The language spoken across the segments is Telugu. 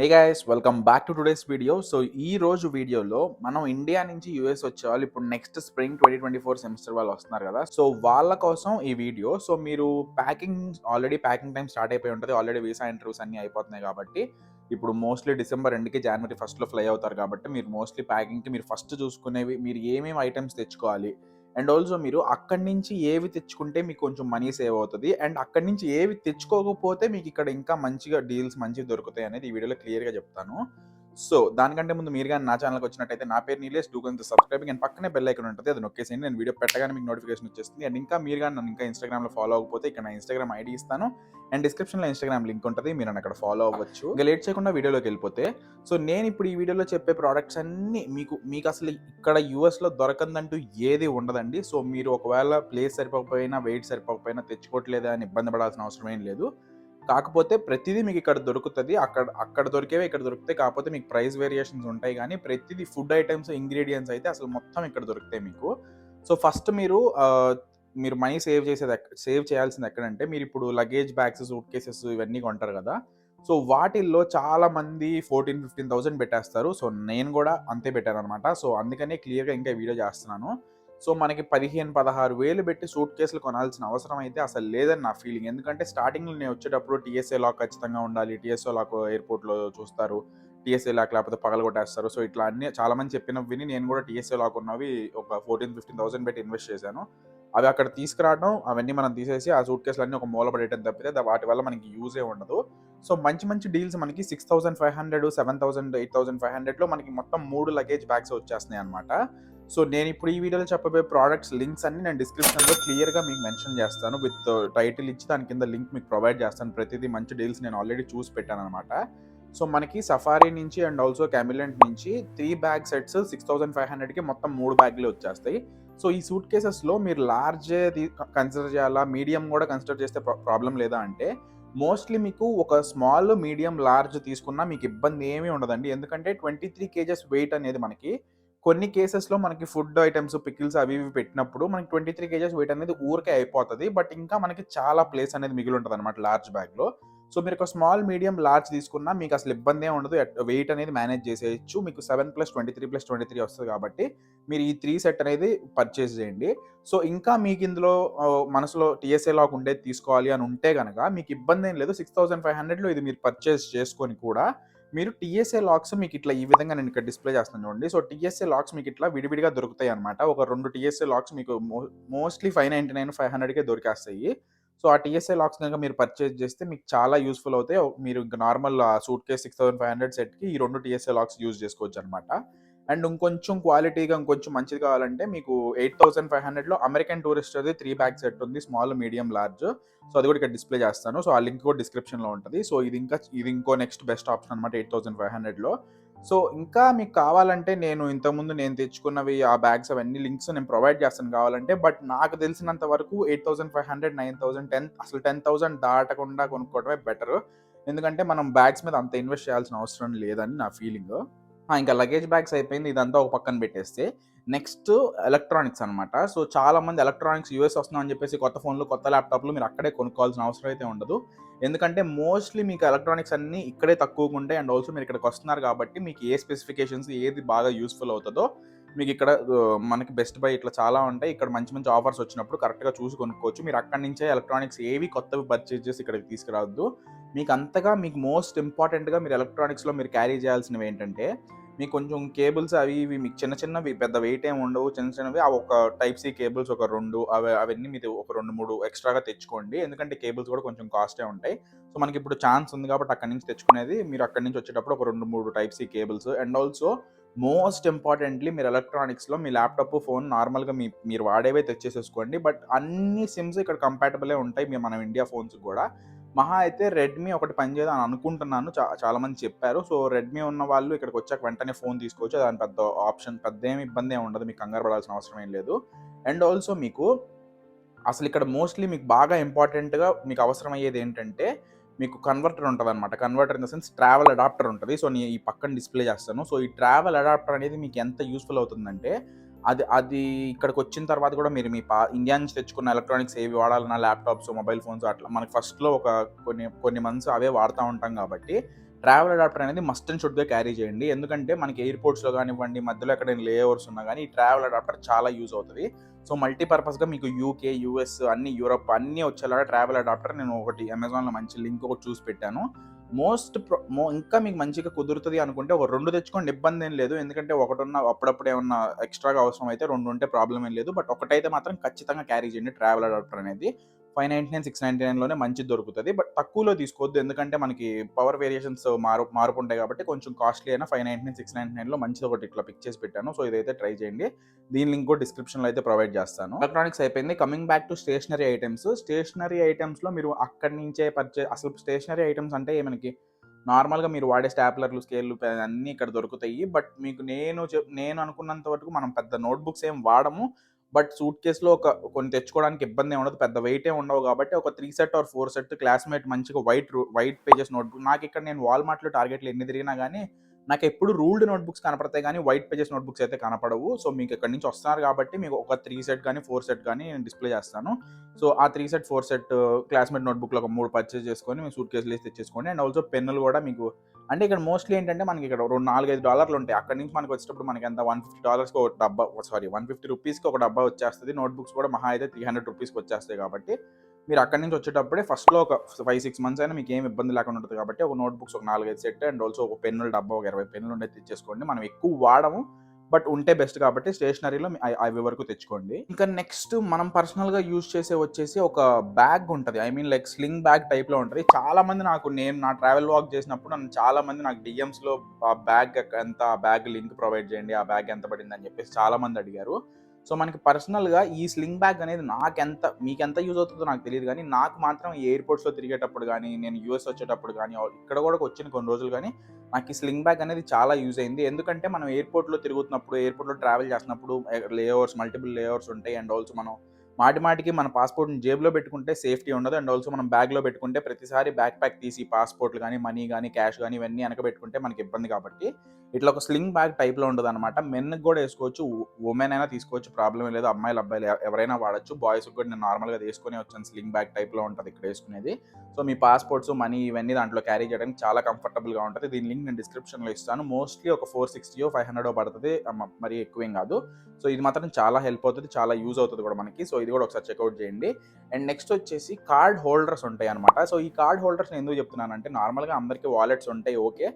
Hey guys, welcome back to today's video. So ఈ రోజు వీడియోలో మనం ఇండియా నుంచి యూఎస్ వచ్చేవాళ్ళు ఇప్పుడు నెక్స్ట్ స్ప్రింగ్ 2024 సెమిస్టర్ వాళ్ళు వస్తున్నారు కదా. సో వాళ్ళ కోసం ఈ వీడియో. సో మీరు ఆల్రెడీ ప్యాకింగ్ టైం స్టార్ట్ అయిపోయి ఉంటుంది. ఆల్రెడీ వీసా ఇంటర్వ్యూస్ అన్ని అయిపోతున్నాయి కాబట్టి ఇప్పుడు మోస్ట్లీ డిసెంబర్ ఎండ్కి జనవరి ఫస్ట్లో ఫ్లై అవుతారు కాబట్టి మీరు మోస్ట్లీ ప్యాకింగ్కి మీరు ఫస్ట్ చూసుకునేవి మీరు ఏమేమి ఐటమ్స్ తెచ్చుకోవాలి అండ్ ఆల్సో మీరు అక్కడి నుంచి ఏవి తెచ్చుకుంటే మీకు కొంచెం మనీ సేవ్ అవుతుంది అండ్ అక్కడి నుంచి ఏవి తెచ్చుకోకపోతే మీకు ఇక్కడ ఇంకా మంచిగా డీల్స్ మంచిగా దొరుకుతాయి అనేది ఈ వీడియోలో క్లియర్గా చెప్తాను. సో దానికంటే ముందు మీరు కానీ నా ఛానల్కి వచ్చినట్టయితే నా పేరు నీలేష్, డూ కొంచెం సబ్స్క్రైబింగ్ అండ్ పక్కనే బెల్ ఐకాన్ ఉంటుంది, అది నొక్కేసేయండి. నేను వీడియో పెట్టగానే మీకు నోటిఫికేషన్ వచ్చేస్తుంది. అండ్ ఇంకా మీరు కానీ నన్ను ఇంకా ఇన్స్టాగ్రామ్లో ఫాలో అవ్వకపోతే ఇక్కడ నా ఇన్స్టాగ్రామ్ ఐడి ఇస్తాను అండ్ డిస్క్రిప్షన్లో ఇన్స్టాగ్రామ్ లింక్ ఉంటుంది, మీరు నన్ను అక్కడ ఫాలో అవ్వచ్చు. ఇంకా లేట్ చేయకుండా వీడియోలోకి వెళ్ళిపోతే, సో నేను ఇప్పుడు ఈ వీడియోలో చెప్పే ప్రోడక్ట్స్ అన్నీ మీకు అసలు ఇక్కడ యూఎస్లో దొరకందంటూ ఏది ఉండదండి. సో మీరు ఒకవేళ ప్లేస్ సరిపోకపోయినా వెయిట్ సరిపోకపోయినా తెచ్చుకోవట్లేదా అని ఇబ్బంది పడాల్సిన అవసరం ఏం లేదు. కాకపోతే ప్రతిదీ మీకు ఇక్కడ దొరుకుతుంది. అక్కడ దొరికేవే ఇక్కడ దొరుకుతాయి. కాకపోతే మీకు ప్రైస్ వేరియేషన్స్ ఉంటాయి కానీ ప్రతిదీ ఫుడ్ ఐటమ్స్, ఇంగ్రీడియంట్స్ అయితే అసలు మొత్తం ఇక్కడ దొరుకుతాయి మీకు. సో ఫస్ట్ మీరు మనీ సేవ్ చేయాల్సింది ఎక్కడంటే, మీరు ఇప్పుడు లగేజ్ బ్యాగ్స్, సూట్ కేసెస్ ఇవన్నీ కొంటారు కదా. సో వాటిల్లో చాలా మంది 14,000-15,000 పెట్టేస్తారు. సో నేను కూడా అంతే పెట్టాను అనమాట. సో అందుకనే క్లియర్గా ఇంకా వీడియో చేస్తున్నాను. సో మనకి 15,000-16,000 పెట్టి సూట్ కేసులు కొనాల్సిన అవసరం అయితే అసలు లేదని నా ఫీలింగ్. ఎందుకంటే స్టార్టింగ్లో నేను వచ్చేటప్పుడు టీఎస్ఏ లాక్ ఖచ్చితంగా ఉండాలి, టీఎస్ఏ లాక్ ఎయిర్పోర్ట్లో చూస్తారు, టీఎస్ఏ లాక్ లేకపోతే పగలగొట్టేస్తారు. సో ఇట్లా అన్ని చాలామంది చెప్పినవి విని నేను కూడా టీఎస్ఏ లాక్ ఉన్నవి ఒక 14,000-15,000 పెట్టి ఇన్వెస్ట్ చేశాను. అవి అక్కడ తీసుకురావడం, అవన్నీ మనం తీసేసి ఆ సూట్ కేసులు అన్నీ ఒక మూల పడేయడం తప్పితే వాటి వల్ల మనకి యూజే ఉండదు. సో మంచి మంచి డీల్స్ మనకి 6,500, 7,000, 8,500లో మనకి మొత్తం 3 లగేజ్ బ్యాగ్స్ వచ్చేస్తున్నాయి అనమాట. సో నేను ఇప్పుడు ఈ వీడియోలో చెప్పబోయే ప్రోడక్ట్స్ లింక్స్ అన్ని నేను డిస్క్రిప్షన్లో క్లియర్గా మీకు మెన్షన్ చేస్తాను. విత్ టైటిల్ ఇచ్చి దాని కింద లింక్ మీకు ప్రొవైడ్ చేస్తాను. ప్రతిదీ మంచి డీల్స్ నేను ఆల్రెడీ చూసి పెట్టాను అనమాట. సో మనకి సఫారీ నుంచి అండ్ ఆల్సో కామిలియంట్ నుంచి 3 బ్యాగ్ సెట్స్ 6,500కి మొత్తం 3 బ్యాగ్లు వచ్చేస్తాయి. సో ఈ సూట్ కేసెస్లో మీరు లార్జ్ కన్సిడర్ చేయాలా, మీడియం కూడా కన్సిడర్ చేస్తే ప్రాబ్లం లేదా అంటే, మోస్ట్లీ మీకు ఒక స్మాల్, మీడియం, లార్జ్ తీసుకున్నా మీకు ఇబ్బంది ఏమీ ఉండదండి. ఎందుకంటే 23 kgs వెయిట్ అనేది మనకి కొన్ని కేసెస్లో మనకి ఫుడ్ ఐటమ్స్, పికిల్స్ అవి ఇవి పెట్టినప్పుడు మనకి 23 kgs వెయిట్ అనేది ఊరికే అయిపోతుంది. బట్ ఇంకా మనకి చాలా ప్లేస్ అనేది మిగిలి ఉంటుంది అనమాట లార్జ్ బ్యాగ్లో. సో మీరు ఒక స్మాల్, మీడియం, లార్జ్ తీసుకున్నా మీకు అసలు ఇబ్బంది ఏమి ఉండదు. వెయిట్ అనేది మేనేజ్ చేసేయచ్చు. మీకు 7+23+23 వస్తుంది కాబట్టి మీరు ఈ 3 సెట్ అనేది పర్చేస్ చేయండి. సో ఇంకా మీకు ఇందులో మనసులో టీఎస్ఏ లాక్ ఉండేది తీసుకోవాలి అని ఉంటే కనుక మీకు ఇబ్బంది ఏం లేదు. 6,500లో ఇది మీరు పర్చేస్ చేసుకొని కూడా మీరు టీఎస్ఏ లాక్స్ మీకు ఇట్లా ఈ విధంగా నేను ఇక్కడ డిస్ప్లే చేస్తాను చూడండి. సో టీఎస్ఏ లాక్స్ మీకు ఇట్లా విడివిడిగా దొరుకుతాయి అనమాట. ఒక 2 టీఎస్ఏ లాక్స్ మీకు మోస్ట్లీ 599, 500కే దొరికేస్తాయి. సో ఆ టీఎస్ఏ లాక్స్ కనుక మీరు పర్చేస్ చేస్తే మీకు చాలా యూస్ఫుల్ అవుతాయి. మీరు ఇంకా నార్మల్ సూట్ కేస్ 6,500 సెట్కి ఈ 2 టీఎస్ఏ లాక్స్ యూజ్ చేసుకోవచ్చు అనమాట. అండ్ ఇంకొంచెం క్వాలిటీగా ఇంకొంచెం మంచిది కావాలంటే మీకు 8,500లో అమెరికన్ టూరిస్ట్ అది 3 బ్యాగ్ సెట్ ఉంది, స్మాల్, మీడియం, లార్జ్. సో అది కూడా ఇక్కడ డిస్ప్లే చేస్తాను. సో ఆ లింక్ కూడా డిస్క్రిప్షన్లో ఉంటుంది. సో ఇది ఇంకో నెక్స్ట్ బెస్ట్ ఆప్షన్ అనమాట 8,500లో. సో ఇంకా మీకు కావాలంటే ఇంతకుముందు నేను తెచ్చుకున్నవి ఆ బ్యాగ్స్ అవన్నీ లింక్స్ నేను ప్రొవైడ్ చేస్తాను కావాలంటే. బట్ నాకు తెలిసినంత వరకు 8,500, 9,000, 10,000 దాటకుండా కొనుక్కోవడమే బెటర్. ఎందుకంటే మనం బ్యాగ్స్ మీద అంత ఇన్వెస్ట్ చేయాల్సిన అవసరం లేదని నా ఫీలింగ్. ఇంకా లగేజ్ బ్యాగ్స్ అయిపోయింది. ఇదంతా ఒక పక్కన పెట్టేస్తే నెక్స్ట్ ఎలక్ట్రానిక్స్ అనమాట. సో చాలామంది ఎలక్ట్రానిక్స్ యూఎస్ వస్తున్నామని చెప్పేసి కొత్త ఫోన్లు, కొత్త ల్యాప్టాప్లు మీరు అక్కడే కొనుక్కోవాల్సిన అవసరం అయితే ఉండదు. ఎందుకంటే మోస్ట్లీ మీకు ఎలక్ట్రానిక్స్ అన్నీ ఇక్కడే తక్కువగా ఉంటాయి. అండ్ ఆల్సో మీరు ఇక్కడికి వస్తున్నారు కాబట్టి మీకు ఏ స్పెసిఫికేషన్స్ ఏది బాగా యూస్ఫుల్ అవుతుందో మీకు ఇక్కడ మనకి బెస్ట్ బై ఇట్లా చాలా ఉంటాయి. ఇక్కడ మంచి మంచి ఆఫర్స్ వచ్చినప్పుడు కరెక్ట్గా చూసి కొనుక్కోవచ్చు. మీరు అక్కడి నుంచే ఎలక్ట్రానిక్స్ ఏవి కొత్తవి పర్చేజ్ చేసి ఇక్కడికి తీసుకురావద్దు. మీకు మోస్ట్ ఇంపార్టెంట్గా మీరు ఎలక్ట్రానిక్స్లో మీరు క్యారీ చేయాల్సినవి ఏంటంటే, మీకు కొంచెం కేబుల్స్ అవి ఇవి మీకు చిన్నవి పెద్ద వెయిట్ ఏమి ఉండవు. చిన్నవి అవి ఒక టైప్ సి కేబుల్స్ ఒక 2 అవన్నీ మీరు ఒక 2-3 ఎక్స్ట్రాగా తెచ్చుకోండి. ఎందుకంటే కేబుల్స్ కూడా కొంచెం కాస్టే ఉంటాయి. సో మనకి ఇప్పుడు ఛాన్స్ ఉంది కాబట్టి అక్కడి నుంచి తెచ్చుకునేది. మీరు అక్కడి నుంచి వచ్చేటప్పుడు ఒక 2-3 type C cables. And also most importantly మీరు ఎలక్ట్రానిక్స్లో మీ ల్యాప్టాప్, ఫోన్ నార్మల్గా మీరు వాడేవే తెచ్చేసేసుకోండి. బట్ అన్ని సిమ్స్ ఇక్కడ కంపాటబులే ఉంటాయి మన ఇండియా ఫోన్స్ కూడా. మహా అయితే రెడ్మీ ఒకటి పనిచేయదు అని అనుకుంటున్నాను. చాలామంది చెప్పారు. సో రెడ్మీ ఉన్న వాళ్ళు ఇక్కడికి వచ్చాక వెంటనే ఫోన్ తీసుకోవచ్చు. దాని పెద్ద ఆప్షన్, పెద్ద ఏమి ఇబ్బంది ఏమి ఉండదు. మీకు కంగారు పడాల్సిన అవసరం ఏం లేదు. అండ్ ఆల్సో మీకు అసలు ఇక్కడ మోస్ట్లీ మీకు బాగా ఇంపార్టెంట్గా మీకు అవసరమయ్యేది ఏంటంటే, మీకు కన్వర్టర్ ఉంటుంది అనమాట. Converter in the sense travel adapter ఉంటుంది. సో నేను ఈ పక్కన డిస్ప్లే చేస్తాను. సో ఈ ట్రావెల్ అడాప్టర్ అనేది మీకు ఎంత యూస్ఫుల్ అవుతుందంటే, అది ఇక్కడికి వచ్చిన తర్వాత కూడా మీరు మీ ఇండియా నుంచి తెచ్చుకున్న ఎలక్ట్రానిక్స్ ఏవి వాడాలన్నా, ల్యాప్టాప్స్, మొబైల్ ఫోన్స్ అట్లా మనకి ఫస్ట్లో ఒక కొన్ని మంత్స్ అవే వాడుతూ ఉంటాం కాబట్టి ట్రావెల్ అడాప్టర్ అనేది మస్ట్ అండ్ షుడ్‌గా క్యారీ చేయండి. ఎందుకంటే మనకి ఎయిర్‌పోర్ట్స్‌లో కానివ్వండి, మధ్యలో ఎక్కడైనా లేఓవర్స్ ఉన్నా గానీ, ఈ ట్రావెల్ అడాప్టర్ చాలా యూజ్ అవుతది. సో, మల్టీపర్పస్‌గా మీకు యూకే, యూఎస్ అన్ని యూరప్ అన్నీ వచ్చేలాగా ట్రావెల్ అడాప్టర్ నేను ఒకటి అమెజాన్‌లో మంచి లింక్ ఒకటి చూసి పెట్టాను. మోస్ట్ ప్రొ మో ఇంకా మీకు మంచిగా కుదురుతది అనుకుంటే ఒక 2 తెచ్చుకోండి, ఇబ్బందేం లేదు. ఎందుకంటే ఒకటున్న అప్పుడప్పుడు ఏమన్నా ఎక్స్‌ట్రాగా అవసరం అయితే 2 ఉంటే ప్రాబ్లమ్ ఏం లేదు. బట్ ఒకటైతే మాత్రం ఖచ్చితంగా క్యారీ చేయండి ట్రావెల్ అడాప్టర్ అనేది. 599, 699 మంచిది దొరుకుతది. బట్ తక్కువలో తీసుకోవద్దు. ఎందుకంటే మనకి పవర్ వేరియేషన్స్ మార్పుంటాయి కాబట్టి కొంచెం కాస్ట్‌లీ అయినా 599, 699లో మంచిది ఒకటి ఇట్లా పిక్ చేసి పెట్టాను. సో, ఇదైతే ట్రై చేయండి. దీని లింక్ కూడా డిస్క్రిప్షన్‌లో అయితే ప్రొవైడ్ చేస్తాను. ఎలక్ట్రానిక్స్ అయిపోయింది. Coming back to stationery items. Stationery ఐటెమ్స్‌లో మీరు అక్కడి నుంచే అసలు స్టేషనరీ ఐటెమ్స్ అంటే మనకి నార్మల్‌గా మీరు వాడే స్టాప్లర్‌లు, స్కేల్‌లు, అన్నీ ఇక్కడ దొరుకుతాయి. బట్ మీకు నేను అనుకున్నంత వరకు మనం పెద్ద నోట్‌బుక్స్ ఏం వాడము. బట్ సూట్ కేస్‌లో కొన్ని తెచ్చుకోవడానికి ఇబ్బందేం ఉండదు. పెద్ద వెయిట్ ఏమి ఉండవు కాబట్టి ఒక 3 సెట్ ఆర్ 4 సెట్ క్లాస్‌మేట్ మంచిగా వైట్ పేజెస్ నోట్‌బుక్ నాకిక్కడ నేను వాల్‌మార్ట్‌లో, టార్గెట్‌లో ఎన్ని తిరిగినా గానీ నాకెప్పుడు రూల్డ్ నోట్‌బుక్స్ కనపడతాయి గానీ వైట్ పేజెస్ నోట్‌బుక్స్ అయితే కనపడవు. సో, మీకు ఇక్కడి నుంచి వస్తున్నారు కాబట్టి మీకు ఒక 3 సెట్ గానీ, 4 సెట్ గానీ నేను డిస్‌ప్లే చేస్తాను. సో, ఆ 3 సెట్, 4 సెట్ క్లాస్‌మేట్ నోట్‌బుక్‌లు ఒక 3 పర్చేజ్ చేసుకొని మీ సూట్ కేస్‌లో ఏసి తెచ్చేసుకోండి. అండ్ ఆల్సో పెన్నులు గూడా మీకు అంటే ఇక్కడ మోస్ట్‌లీ ఏంటంటే మనకి ఇక్కడ 4, 5 డాలర్లుంటాయి. అక్కడి నుంచి మనకొచ్చేటప్పుడు మనకెంత $150కి ఒక డబ్బా సారీ $150కి ఒక డబ్బా వచ్చేస్తది. నోట్‌బుక్స్ కూడా మహా అయితే $300కి వచ్చేస్తాయి కాబట్టి మీరు అక్కడి నుంచి వచ్చేటప్పుడే ఫస్ట్‌లో ఒక 5, 6 మంత్స్ అయినా మీకేం ఇబ్బంది లేకుండా ఉంటది కాబట్టి ఒక నోట్‌బుక్స్ ఒక 4, 5 సెట్ అండ్ ఆల్సో ఒక పెన్నుల డబ్బా ఒక 20 పెన్నులు ఉండేది తెచ్చేసుకోండి. మనం ఎక్కువ వాడము. బట్ ఉంటే బెస్ట్ కాబట్టి స్టేషనరీలో అవి వరకు తెచ్చుకోండి. ఇంకా నెక్స్ట్ మనం పర్సనల్‌గా యూజ్ వచ్చేసి ఒక బ్యాగ్ ఉంటది. I mean like sling bag టైప్‌లో ఉంటది. చాలా మంది నేను నా ట్రావెల్ వ్లాగ్ చేసినప్పుడు చాలా మంది నాకు డీఎమ్స్‌లో ఆ బ్యాగ్ ఎంత, ఆ బ్యాగ్ లింక్ ప్రొవైడ్ చేయండి. ఆ బ్యాగ్ ఎంత పడిందని చెప్పేసి చాలా మంది అడిగారు. సో, మనకి పర్సనల్‌గా ఈ స్లింగ్ బ్యాగ్ అనేది మీకెంత యూజ్ అవుతుందో నాకు తెలీదు గానీ, నాకు మాత్రం ఎయిర్‌పోర్ట్స్‌లో తిరిగేటప్పుడు గానీ, నేను యూఎస్ వచ్చేటప్పుడు గానీ, ఇక్కడ కూడా వచ్చిన కొన్ని రోజులు గానీ, నాకు ఈ స్లింగ్ బ్యాగ్ అనేది చాలా యూజ్ అయింది. ఎందుకంటే మనం ఎయిర్‌పోర్ట్‌లో తిరుగుతున్నప్పుడు, ఎయిర్‌పోర్ట్‌లో ట్రావెల్ చేస్తున్నప్పుడు మల్టిపుల్ లేఓవర్స్ ఉంటాయి. అండ్ ఆల్సో మనం మాటిమాటికి మన పాస్‌పోర్ట్‌ని జేబులో పెట్టుకుంటే సేఫ్టీ ఉండదు. అండ్ ఆల్సో మనం బ్యాగ్‌లో పెట్టుకుంటే ప్రతిసారి బ్యాక్ ప్యాక్ తీసి పాస్‌పోర్ట్‌లు గానీ, మనీ గానీ, క్యాష్ గానీ ఇవన్నీ వెనక పెట్టుకుంటే మనకి ఇబ్బంది కాబట్టి, ఇట్లా ఒక స్లింగ్ బ్యాగ్ టైప్‌లో ఉంటదనమాట. మెన్‌కి గూడా ఏసుకోవచ్చు. ఉమెన్ అయినా తీసుకోవచ్చు. ప్రాబ్లమ్ ఏం లేదు. అమ్మాయిలు, అబ్బాయిలు ఎవరైనా వాడొచ్చు. బాయ్స్‌కి కూడా నేను నార్మల్‌గా అది ఏసుకొనే వచ్చాను. స్లింగ్ బ్యాగ్ టైప్‌లో ఉంటది ఇక్కడ ఏసుకునేది. సో, మీ పాస్‌పోర్ట్స్, మనీ ఇవన్నీ దాంట్లో క్యారీ చేయడానికి చాలా కంఫర్టబుల్‌గా ఉంటది. దీని లింక్ నేను డిస్క్రిప్షన్‌లో ఇస్తాను. మోస్ట్‌లీ ఒక 460 500 పడతది. మరీ ఎక్కువేం గాదు. సో, ఇది మాత్రం చాలా హెల్ప్ అవుతది. చాలా యూజ్ అవుతది కూడా మనకి. సో, ఇది కూడా ఒకసారి చెక్‌ఔట్ చేయండి. అండ్ నెక్స్ట్ వచ్చేసి కార్డ్ హోల్డర్స్ ఉంటాయన్నమాట. సో, ఈ కార్డ్ హోల్డర్స్ నేను ఎందుకు చెప్తున్నానంటే నార్మల్‌గా అందరికీ వాలెట్స్ ఉంటాయి ఓకే.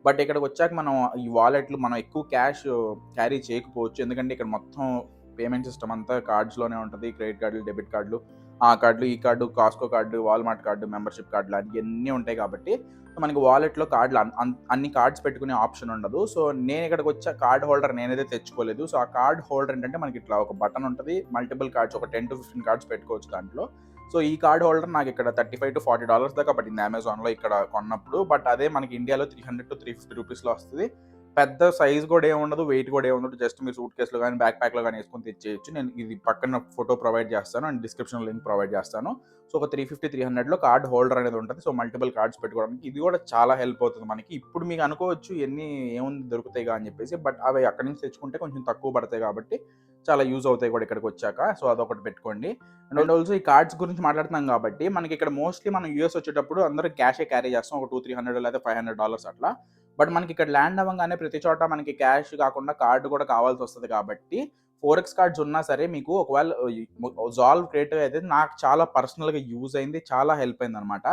బట్ ఇక్కడికొచ్చాక మనం ఈ వాలెట్‌లు మనం ఎక్కువ క్యాష్ క్యారీ చేయకపోవచ్చు. ఎందుకంటే ఇక్కడ మొత్తం పేమెంట్ సిస్టమ్ అంతా కార్డ్స్‌లోనే ఉంటది. క్రెడిట్ కార్డులు, డెబిట్ కార్డులు, ఆ కార్డులు, ఈ కార్డు, కాస్కో కార్డు, వాల్మార్ట్ కార్డు, మెంబర్‌షిప్ కార్డులు అయన్నీ ఉంటాయి కాబట్టి మనకి వాలెట్‌లో కార్డులు అన్ని కార్డ్స్ పెట్టుకునే ఆప్షన్ ఉండదు. సో, నేను ఇక్కడికొచ్చా కార్డ్ హోల్డర్ నేనైతే తెచ్చుకోలేదు. సో, ఆ కార్డ్ హోల్డర్ ఏంటంటే మనకి ఇట్లా ఒక బటన్ ఉంటది. మల్టిపుల్ కార్డ్స్ ఒక 10-15 కార్డ్స్ పెట్టుకోవచ్చు దాంట్లో. సో, ఈ కార్డ్ హోల్డర్ నాకిక్కడ $35-40 దాకా పడింది అమెజాన్‌లో ఇక్కడ కొన్నప్పుడు. బట్ అదే మనకి ఇండియాలో $300-350 వస్తది. పెద్ద సైజ్ గూడా ఏముండదు. వెయిట్ గూడా ఏముండదు. జస్ట్ మీరు సూట్ కేస్‌లో గాని, బ్యాక్ ప్యాక్‌లో గాని ఏసుకొని తెచ్చేయొచ్చు. నేను ఇది పక్కన ఫోటో ప్రొవైడ్ చేస్తాను అండ్ డిస్క్రిప్షన్‌లో లింక్ ప్రొవైడ్ చేస్తాను. సో, ఒక 350, 300లో కార్డ్ హోల్డర్ అనేది ఉంటది. సో, మల్టిపుల్ కార్డ్స్ పెట్టుకోవడానికి ఇది గూడా చాలా హెల్ప్ అవుతది మనకి. ఇప్పుడు మీకు అనుకోవచ్చు ఏముంది దొరుకుతాయిగా అని చెప్పేసి. బట్ అవి అక్కడి నుంచి తెచ్చుకుంటే కొంచెం తక్కువ పడతాయి కాబట్టి చాలా యూజ్ అవుతాయి కూడా ఇక్కడికొచ్చాక. సో, అదొకటి పెట్టుకోండి. అండ్ ఆల్సో ఈ కార్డ్స్ గురించి మాట్లాడుతున్నాం కాబట్టి మనకి ఇక్కడ మోస్ట్‌లీ మనం యూఎస్ వచ్చేటప్పుడు అందరూ క్యాషే క్యారీ చేస్తాం. ఒక 200, 300 లేదా $500 అట్లా. బట్ మనకి ఇక్కడ ల్యాండ్ అవ్వంగానే ప్రతి చోట మనకి క్యాష్ కాకుండా కార్డ్ కూడా కావాల్సొస్తది కాబట్టి 4ఎక్స్ కార్డ్స్ ఉన్నా సరే మీకు ఒకవేళ జాల్వ్ క్రెడిట్ అయితే నాకు చాలా పర్సనల్‌గా యూజ్ అయింది. చాలా హెల్ప్ అయిందనమాట.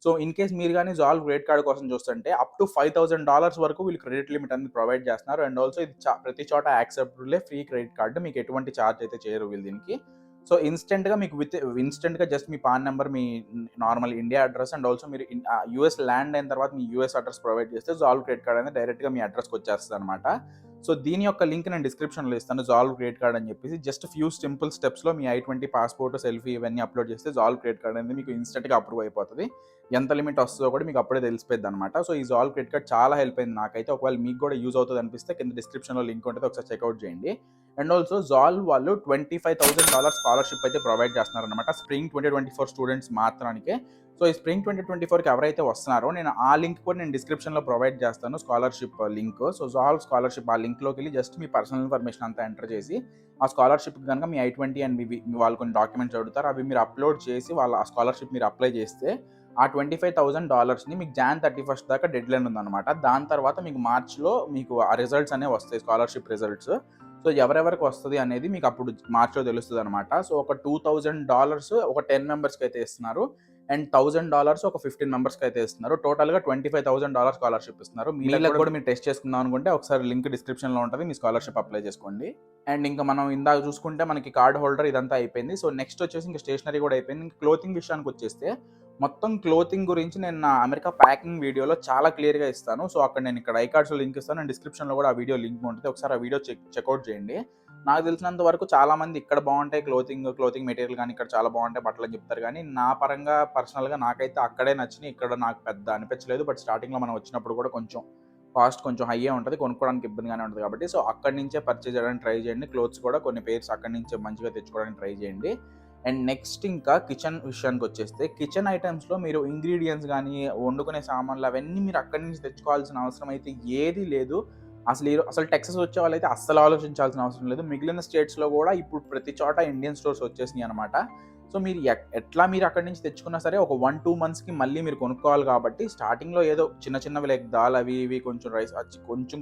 సో, ఇన్ కేస్ మీరు గాని జాల్వ్ క్రెడిట్ కార్డ్ కోసం చూస్తుంటే అప్ టు $5000 వరకు వీళ్ళు క్రెడిట్ లిమిట్ అనేది ప్రొవైడ్ చేస్తున్నారు. అండ్ ఆల్సో ఇది ప్రతి చోట యాక్సెప్టబులే ఫ్రీ క్రెడిట్ కార్డ్. మీకు ఎటువంటి చార్జ్ అయితే చేయరు వీళ్ళు దీనికి. సో, ఇన్‌స్టంట్‌గా జస్ట్ మీ పాన్ నంబర్, మీ normal India address and also మీరు యూఎస్ ల్యాండ్ అయిన తర్వాత మీ యూఎస్ అడ్రెస్ ప్రొవైడ్ చేస్తే జాల్వ్ క్రెడిట్ కార్డ్ అనేది డైరెక్ట్‌గా మీ అడ్రెస్‌కి వచ్చేస్తదనమాట. సో, దీని యొక్క లింక్ నేను డిస్క్రిప్షన్‌లో ఇస్తాను. జాల్వ్ క్రెడిట్ కార్డ్ అని చెప్పేసి జస్ట్ సింపుల్ స్టెప్స్‌లో మీ I-20 పాస్‌పోర్ట్, సెల్ఫీ ఇవన్నీ అప్‌లోడ్ చేస్తే జాల్వ్ క్రెడిట్ కార్డ్ అనేది మీకు ఇన్‌స్టంట్‌గా అప్రూవ్ అయిపోతది. ఎంత లిమిట్ వస్తదో కూడా మీకు అప్పుడే తెలిసిపోయిద్దనమాట. సో, ఈ జాల్వ్ క్రెడిట్ కార్డ్ చాలా హెల్ప్ అయింది నాకైతే. ఒకవేళ మీకు కూడా యూజ్ అవుతది అనిపిస్తే కింద డిస్క్రిప్షన్‌లో లింక్ ఉంటది. ఒకసారి చెక్‌ఔట్ చేయండి. అండ్ ఆల్సో జాల్వ్ వాళ్ళు $25,000 స్కాలర్‌షిప్ అయితే ప్రొవైడ్ చేస్తున్నారనమాట. స్ప్రింగ్ 2024 స్టూడెంట్స్ మాత్రానికే. సో, ఈ స్ప్రింగ్ 2024కి ఎవరైతే వస్తున్నారో ఆ లింక్ కూడా నేను డిస్క్రిప్షన్‌లో ప్రొవైడ్ చేస్తాను. Scholarship link. So, Zolve scholarship ఆ లింక్‌లోకెళ్ళి జస్ట్ మీ పర్సనల్ ఇన్ఫర్మేషన్ అంతా ఎంటర్ చేసి ఆ స్కాలర్‌షిప్‌కి గనుక మీ I-20 అండ్ వాళ్ళు కొన్ని డాక్యుమెంట్స్ అడుగుతారు. అవి మీరు అప్‌లోడ్ చేసి ఆ స్కాలర్‌షిప్ మీరు అప్లై చేస్తే ఆ $25,000ని మీకు జాన్ 31 దాకా డెడ్‌లైన్ ఉందనమాట. దాని తర్వాత మీకు మార్చ్‌లో మీకు ఆ రిజల్ట్స్ అనేవి వస్తాయి, స్కాలర్‌షిప్ రిజల్ట్స్. సో, ఎవరెవరికి వస్తది అనేది మీకు అప్పుడు మార్చ్‌లో తెలుస్తదనమాట. సో, ఒక $2,000 ఒక 10 మెంబర్స్‌కైతే ఇస్తున్నారు. అండ్ $1,000 ఒక 15 మెంబర్స్‌కైతే ఇస్తున్నారు. టోటల్‌గా $25,000 స్కాలర్‌షిప్ ఇస్తున్నారు. మీళ్ళకి కూడా మీరు టెస్ట్ చేసుకుందాం అనుకుంటే ఒకసారి లింక్ డిస్క్రిప్షన్‌లో ఉంటది. మీ స్కాలర్‌షిప్ అప్లై చేసుకోండి. అండ్ ఇంకా మనం ఇందాక చూసుకుంటే మనకి కార్డ్ హోల్డర్ ఇదంతా అయిపోయింది. సో, నెక్స్ట్ వచ్చేసి ఇంకా స్టేషనరీ కూడా అయిపోయింది. ఇంక క్లోతింగ్ విషయానికొచ్చేస్తే మొత్తం క్లోతింగ్ గురించి నేను నా అమెరికా ప్యాకింగ్ వీడియోలో చాలా క్లియర్‌గా ఇస్తాను. సో, అక్కడ నేను ఇక్కడ ఐకార్డ్స్‌లో లింక్ ఇస్తాను. అండ్ డిస్క్రిప్షన్‌లో కూడా ఆ వీడియో లింక్ ఉంటది. ఒకసారి ఆ వీడియో చెక్‌ఔట్ చేయండి. నాకు తెలిసినంత వరకు చాలామంది ఇక్కడ బావుంటాయి క్లోతింగ్ మెటీరియల్ గానీ, ఇక్కడ చాలా బావుంటాయి బట్టలని చెప్తారు గానీ, నా పరంగా పర్సనల్‌గా నాకైతే అక్కడే నచ్చినియి. ఇక్కడ నాకు పెద్ద అనిపించలేదు. బట్ స్టార్టింగ్‌లో మనం వచ్చినప్పుడు కూడా కాస్ట్ కొంచెం హైయే ఉంటది. కొనుక్కోవడానికి ఇబ్బందిగానే ఉంటది కాబట్టి, సో, అక్కడి నుంచే పర్చేజ్ చేయడానికి ట్రై చేయండి. క్లోత్స్ కూడా కొన్ని పెయిర్స్ అక్కడి నుంచే మంచిగా తెచ్చుకోవడానికి ట్రై చేయండి. అండ్ నెక్స్ట్ ఇంకా కిచెన్ విషయానికొచ్చేస్తే, కిచెన్ ఐటెమ్స్‌లో మీరు ఇంగ్రీడియెంట్స్ గానీ, వండుకునే సామాన్లు అవన్నీ మీరు అక్కడి నుంచి తెచ్చుకోవాల్సిన అవసరం అయితే ఏదీ లేదు. అసలు టెక్సస్ వచ్చే వాళ్ళైతే అస్సలు ఆలోచించాల్సిన అవసరం లేదు. మిగిలిన స్టేట్స్‌లో గూడా ఇప్పుడు ప్రతి చోట ఇండియన్ స్టోర్స్ వచ్చేసినాయనమాట. సో, మీరు ఎట్లా మీరు అక్కడి నుంచి తెచ్చుకున్నా సరే ఒక 1, 2 మంత్స్‌కి మళ్ళీ మీరు కొనుక్కోవాలి కాబట్టి స్టార్టింగ్‌లో ఏదో చిన్నవి లైక్ దాల్ అవి ఇవి కొంచెం రైస్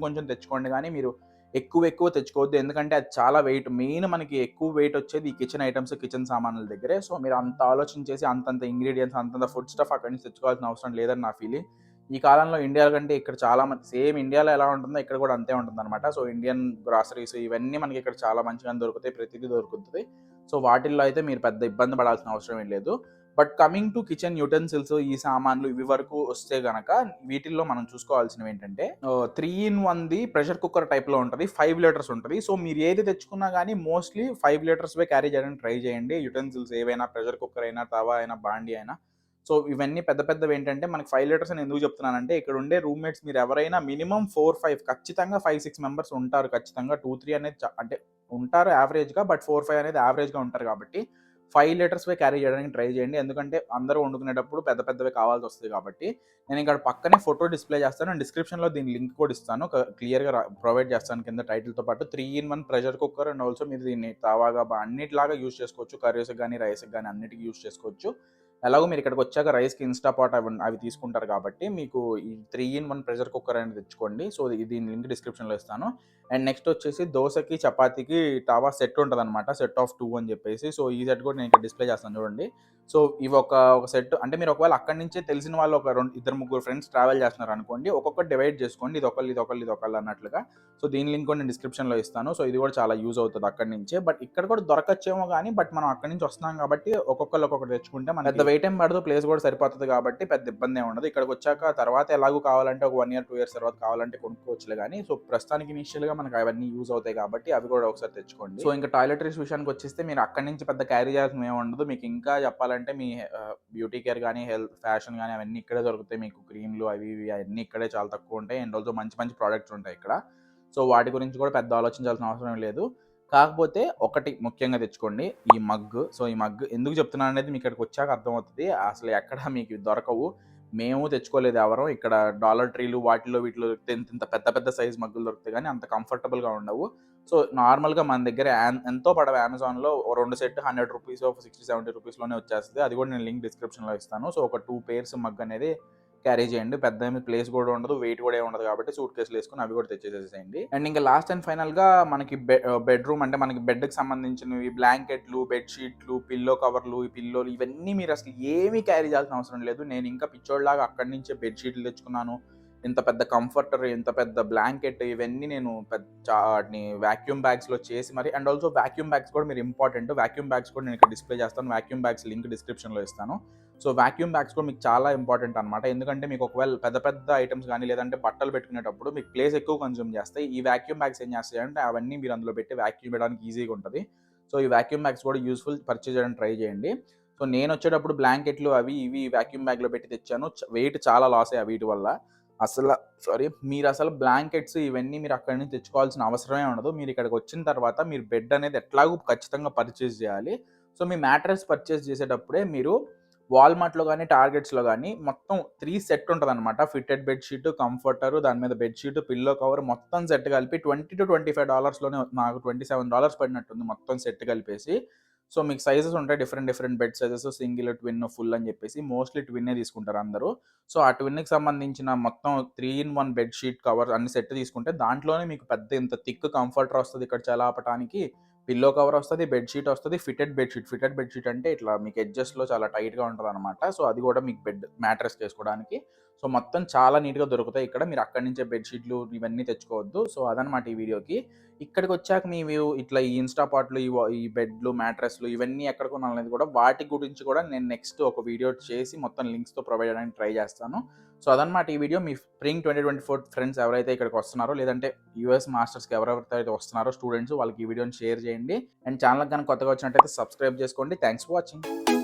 కొంచెం తెచ్చుకోండి గానీ మీరు ఎక్కువ తెచ్చుకోవద్దు. ఎందుకంటే అది చాలా వెయిట్. మెయిన్ మనకి ఎక్కువ వెయిట్ వచ్చేది ఈ కిచెన్ ఐటెమ్స్, కిచెన్ సామాన్ల దగ్గరే. సో, మీరు అంత ఆలోచించేసి అంతంత ఇంగ్రీడియెంట్స్, అంతంత ఫుడ్ స్టఫ్ అక్కడి నుంచి తెచ్చుకోవాల్సిన అవసరం లేదని నా ఫీలింగ్. ఈ కాలంలో ఇండియా కంటే ఇక్కడ చాలా సేమ్ ఇండియాలో ఎలా ఉంటుందో ఇక్కడ కూడా అంతే ఉంటుందన్నమాట. సో, ఇండియన్ గ్రాసరీస్ ఇవన్నీ మనకి ఇక్కడ చాలా మంచిగానే దొరుకుతాయి. ప్రతిదీ దొరుకుతది. సో, వాటిల్లో అయితే మీరు పెద్ద ఇబ్బంది పడాల్సిన అవసరం ఏం లేదు. But coming to kitchen utensils ఈ సామాన్లు ఇవి వరకు వస్తే గనక వీటిల్లో మనం చూసుకోవాల్సినవి ఏంటంటే 3 ఇన్ 1ది ప్రెషర్ కుక్కర్ టైప్‌లో ఉంటది. 5 లీటర్స్ ఉంటది. సో, మీరు ఏది తెచ్చుకున్నా గానీ మోస్ట్‌లీ 5 లీటర్స్‌వే క్యారీ చేయడానికి ట్రై చేయండి. యుటెన్సిల్స్ ఏవైనా ప్రెషర్ కుక్కర్ అయినా, తవా అయినా, బాండీ అయినా. సో, ఇవన్నీ పెద్దవేంటంటే మనకి 5 లీటర్స్ అని ఎందుకు చెప్తున్నానంటే ఇక్కడ ఉండే రూమ్‌మేట్స్ మీరు ఎవరైనా మినిమమ్ 4, 5 ఖచ్చితంగా 5, 6 మెంబర్స్ ఉంటారు ఖచ్చితంగా. 2, 3 అనేది అంటే ఉంటారు యావరేజ్‌గా. బట్ 4, 5 అనేది యావరేజ్‌గా ఉంటారు కాబట్టి 5 లీటర్స్‌వే క్యారీ చేయడానికి ట్రై చేయండి. ఎందుకంటే అందరూ వండుకునేటప్పుడు పెద్దవే కావాల్సొస్తది కాబట్టి. నేను ఇక్కడ పక్కనే ఫోటో డిస్‌ప్లే చేస్తాను. అండ్ డిస్క్రిప్షన్‌లో దీని లింక్ కూడా ఇస్తాను. క్లియర్‌గా ప్రొవైడ్ చేస్తాను కింద టైటిల్‌తో పాటు. 3 in 1 pressure cooker and also మీరు దీన్ని తవాగా అన్నిటిలాగా యూజ్ చేసుకోవచ్చు. కర్రీస్‌కి గానీ, రైస్‌కి గానీ అన్నిటికి యూజ్ చేసుకోవచ్చు. ఎలాగో మీరు ఇక్కడికొచ్చాక రైస్‌కి ఇన్‌స్టాపాట్ అవి తీసుకుంటారు కాబట్టి మీకు ఈ 3 ఇన్ 1 ప్రెషర్ కుక్కర్ అనేది తెచ్చుకోండి. సో, దీని లింక్ డిస్క్రిప్షన్‌లో ఇస్తాను. అండ్ నెక్స్ట్ వచ్చేసి దోసకి, చపాతీకి తవా సెట్ ఉంటదనమాట. సెట్ ఆఫ్ 2 అని చెప్పేసి. సో, ఈ సెట్ కూడా నేను ఇక్కడ డిస్‌ప్లే చేస్తాను చూడండి. సో, ఇవి ఒక సెట్ అంటే మీరు ఒకవేళ అక్కడి నుంచే తెలిసిన వాళ్ళు ఒక ఇద్దరు, ముగ్గురు ఫ్రెండ్స్ ట్రావెల్ చేస్తున్నారనుకోండి. ఒక్కొక్కటి డివైడ్ చేసుకోండి. ఇదొకళ్ళు అన్నట్లుగా. సో, దీని లింక్ కూడా నేను డిస్క్రిప్షన్‌లో ఇస్తాను. సో, ఇది కూడా చాలా యూజ్ అవుతది అక్కడి నుంచే. బట్ ఇక్కడ కూడా దొరకచ్చేమో గానీ, బట్ మనం అక్కడి నుంచి వస్తున్నాం కాబట్టి ఒక్కొక్కళ్ళు ఒక్కొక్కటి తెచ్చుకుంటే మనకి పెద్ద వెయిట్ ఏం పడదు. ప్లేస్ కూడా సరిపోతది కాబట్టి పెద్ద ఇబ్బందేం ఉండదు. ఇక్కడికొచ్చాక తర్వాత ఎలాగో కావాలంటే ఒక 1 ఇయర్, 2 ఇయర్స్ తర్వాత కావాలంటే కొనుక్కోవచ్చులే గానీ, సో, ప్రస్తుతానికి ఇనీషియల్‌గా మనకు అవన్నీ యూజ్ అవుతాయి కాబట్టి అవి కూడా ఒకసారి తెచ్చుకోండి. సో, ఇంకా టాయిలెటరీస్ విషయానికొచ్చేస్తే మీరు అక్కడి నుంచి పెద్ద క్యారీ చేయాల్సినవి ఏమి ఉండదు. మీకు ఇంకా చెప్పాలంటే మీ బ్యూటీ కేర్ గానీ, ఫ్యాషన్ గానీ అవన్నీ ఇక్కడే దొరుకుతాయి. మీకు క్రీమ్‌లు అవి ఇవి అన్నీ ఇక్కడే చాలా తక్కువుంటాయి. అండ్ ఆల్సో మంచి ప్రొడక్ట్స్ ఉంటాయి ఇక్కడ. సో, వాటి గురించి కూడా పెద్ద ఆలోచించాల్సిన అవసరం ఏం లేదు. కాకపోతే ఒకటి ముఖ్యంగా తెచ్చుకోండి. ఈ మగ్గు. సో, ఈ మగ్గు ఎందుకు చెప్తున్నాననేది మీకు ఇక్కడికొచ్చాక అర్థమవుతది. అసలు ఎక్కడ మీకు దొరకవు. మేము తెచ్చుకోలేదు ఎవరం. ఇక్కడ డాలర్ ట్రీలు వీటిలో దొరికితే ఇంతింత పెద్ద సైజ్ మగ్గులు దొరుకుతాయి గానీ అంత కంఫర్టబుల్‌గా ఉండవు. సో, నార్మల్‌గా మన దగ్గర ఎంతో పడవు అమెజాన్‌లో ఓ 2 సెట్ ₹100 ఒక 60, 70 రూపీస్‌లోనే వచ్చేస్తది. అది కూడా నేను లింక్ డిస్క్రిప్షన్‌లో ఇస్తాను. సో, ఒక 2 పెయిర్స్ మగ్ అనేది క్యారీ చేయండి. పెద్ద ప్లేస్ కూడా ఉండదు. వెయిట్ కూడా ఏమి ఉండదు కాబట్టి సూట్ కేస్‌లో ఏసుకొని అవి కూడా తెచ్చేసేసేయండి. అండ్ ఇంకా లాస్ట్ అండ్ ఫైనల్‌గా మనకి బెడ్‌రూమ్ అంటే మనకి బెడ్‌కి సంబంధించినవి బ్లాంకెట్‌లు, బెడ్ షీట్‌లు, పిల్లో కవర్లు, ఈ పిల్లోలు ఇవన్నీ మీరు అసలు ఏమీ క్యారీ చేయాల్సిన అవసరం లేదు. నేను ఇంకా పిచ్చోడిలాగా అక్కడి నుంచే బెడ్ షీట్లు తెచ్చుకున్నాను. ఇంత పెద్ద కంఫర్టర్, ఇంత పెద్ద బ్లాంకెట్ ఇవన్నీ నేను వాటిని వాక్యూమ్ బ్యాగ్స్‌లో చేసి మరి అండ్ ఆల్సో వాక్యూమ్ బ్యాగ్స్ కూడా మీరు ఇంపార్టెంట్. వాక్యూమ్ బ్యాగ్స్ కూడా నేను ఇక్కడ డిస్‌ప్లే చేస్తాను. వాక్యూమ్ బ్యాగ్స్ లింక్ డిస్క్రిప్షన్‌లో ఇస్తాను. సో, వాక్యూమ్ బ్యాగ్స్ కూడా మీకు చాలా ఇంపార్టెంట్ అనమాట. ఎందుకంటే మీకు ఒకవేళ పెద్ద ఐటెమ్స్ గానీ, లేదంటే బట్టలు పెట్టుకునేటప్పుడు మీకు ప్లేస్ ఎక్కువ కన్జ్యూమ్ చేస్తాయి. ఈ వాక్యూమ్ బ్యాగ్స్ ఏం చేస్తాయంటే అవన్నీ మీరు అందులో పెట్టి వాక్యూమ్ చేయడానికి ఈజీగా ఉంటది. సో, ఈ వాక్యూమ్ బ్యాగ్స్ కూడా యూజ్‌ఫుల్. పర్చేజ్ చేయడానికి ట్రై చేయండి. సో, నేనొచ్చేటప్పుడు బ్లాంకెట్‌లు అవి ఇవి వాక్యూమ్ బ్యాగ్‌లో పెట్టి తెచ్చాను. వెయిట్ చాలా లాస్ అయ్యా వీటి వల్ల. అసల మీరసలు బ్లాంకెట్స్ ఇవన్నీ మీరు అక్కడి నుంచి తెచ్చుకోవాల్సిన అవసరమే ఉండదు. మీరు ఇక్కడికొచ్చిన తర్వాత మీరు బెడ్ అనేది ఎట్లాగో ఖచ్చితంగా పర్చేజ్ చేయాలి. సో, మీ మ్యాట్రెస్ పర్చేజ్ చేసేటప్పుడే మీరు వాల్‌మార్ట్‌లో గానీ, టార్గెట్స్‌లో గానీ మొత్తం 3 సెట్ ఉంటదనమాట. ఫిట్టెడ్ బెడ్ షీట్, కంఫర్టరు, దాని మీద బెడ్ షీట్, పిల్లో కవర్ మొత్తం సెట్ కలిపి $20-25 నాకు $27 పడినట్టుంది మొత్తం సెట్ కలిపేసి. సో మీకు సైజెస్ ఉంటాయి different bed sizes single, twin, full అని చెప్పేసి మోస్ట్లీ ట్విన్నే తీసుకుంటారు అందరూ. సో ఆ ట్విన్‌కి సంబంధించిన మొత్తం 3 ఇన్ 1 బెడ్ షీట్ కవర్ అన్ని సెట్ తీసుకుంటే దాంట్లోనే మీకు పెద్ద ఇంత థిక్ కంఫర్టర్ వస్తది ఇక్కడ చలాపటానికి. పిల్లో కవర్ వస్తది, బెడ్ షీట్ వస్తది, fitted bed sheet. Fitted bed sheet అంటే ఇట్లా మీకు ఎడ్జెస్‌లో చాలా టైట్‌గా ఉంటదనమాట. సో అది కూడా మీకు బెడ్ మ్యాట్రెస్‌కేసుకోవడానికి. సో మొత్తం చాలా నీట్‌గా దొరుకుతాయి ఇక్కడ. మీరు అక్కడి నుంచే బెడ్ షీట్లు ఇవన్నీ తెచ్చుకోవద్దు. సో అదనమాట ఈ వీడియోకి. ఇక్కడికొచ్చాక మీరు ఇట్లా ఈ ఇన్‌స్టాపాట్‌లు, ఈ బెడ్‌లు, మ్యాట్రెస్‌లు ఇవన్నీ ఎక్కడ కొనాలనేది కూడా వాటి గురించి కూడా నేను నెక్స్ట్ ఒక వీడియో చేసి మొత్తం లింక్స్‌తో ప్రొవైడ్ చేయడానికి ట్రై చేస్తాను. సో అదనమాట ఈ వీడియో. మీ స్ప్రింగ్ 2024 ఫ్రెండ్స్ ఎవరైతే ఇక్కడికి వస్తున్నారో లేదంటే యూఎస్ మాస్టర్స్‌కి ఎవరెవరైతే వస్తున్నారో స్టూడెంట్స్ వాళ్ళకి ఈ వీడియోని షేర్ చేయండి. అండ్ ఛానల్‌కి గనుక కొత్తగా వచ్చినట్టయితే సబ్స్క్రైబ్ చేసుకోండి. Thanks for watching.